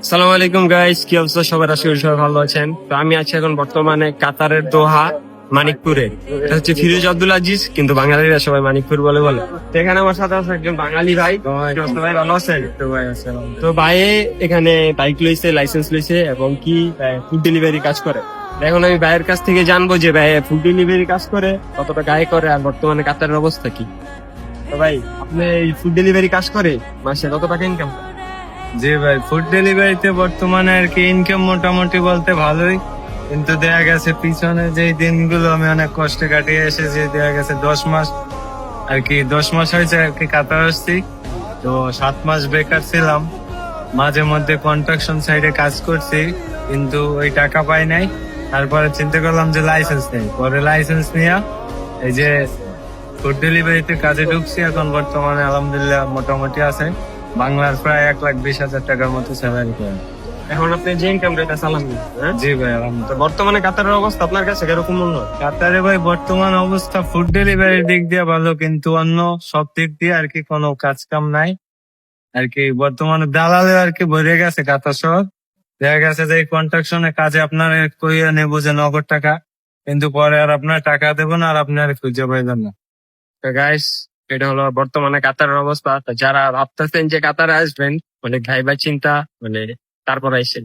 সালাম আলাইকুম গাইস, কি অবস্থা সবার? আশা করি সবাই ভালো আছেন। তো আমি আছি এখন বর্তমানে কাতারের দোহা মানিকপুরে। এটা হচ্ছে ফিরোজ আব্দুল আজিজ, কিন্তু বাঙালিরা সবাই মানিকপুর বলে বলে। তো এখানে আমার সাথে আছে একজন বাঙালি ভাই। কি অবস্থা ভাই, ভালো আছেন? তো ভাই এখানে বাইক লইছে, লাইসেন্স লইছে এবং কি ফুড ডেলিভারি কাজ করে। তো এখন আমি ভাইয়ের কাছ থেকে জানবো যে ভাই ফুড ডেলিভারি কাজ করে, কতটা গায়ে করে, আর বর্তমানে কাতারের অবস্থা কি। তো ভাই আপনি এই ফুড ডেলিভারি কাজ করে মাসে কত টাকা ইনকাম? জি ভাই, ফুড ডেলিভারিতে বর্তমানে আর কি ইনকাম মোটামুটি বলতে ভালোই, কিন্তু দেখা গেছে পিছনে যে দিনগুলো আমি অনেক কষ্টে কাটিয়ে এসেছি। দেখা গেছে 10 মাস আর কি, 10 মাস হয়েছে আর কি কাতার আসছি। তো 7 মাস বেকার ছিলাম, মাঝে মধ্যে কনস্ট্রাকশন সাইডে কাজ করছি, কিন্তু ওই টাকা পাই নাই। তারপরে চিন্তা করলাম যে লাইসেন্স নেই, পরে লাইসেন্স নিয়ে এই যে ফুড ডেলিভারিতে কাজে ঢুকছি। এখন বর্তমানে আলহামদুলিল্লাহ মোটামুটি আছে, বাংলার প্রায় 1,20,000 টাকার মতো স্যালারি করে। এখন আপনি যে ইনকাম রেট সালাম। জি ভাই, তো আলহামদুলিল্লাহ। বর্তমানে কাতারের অবস্থা আপনার কাছে কিরকম মনে হয়? কাতারে ভাই বর্তমান অবস্থা ফুড ডেলিভারির দিক দিয়ে ভালো, কিন্তু অন্য সব দিক দিয়ে আর কি কোনো কাজ কাম নাই আর কি। বর্তমানে দালালে আর কি ভরে গেছে কাতার শহর। দেখা গেছে যে কন্ট্রাকশনের কাজে আপনার কইয়া নেবো যে নগদ টাকা, কিন্তু পরে আর আপনার টাকা দেবো না, আর আপনি আর খুঁজে পাইবেন না। তো গাইস, এটা হলো বর্তমানে কাতারের অবস্থা। তো যারা ভাবতেছেন যে কাতারে আসবেন, মানে ভাইবা চিন্তা, মানে তারপর আইসেন।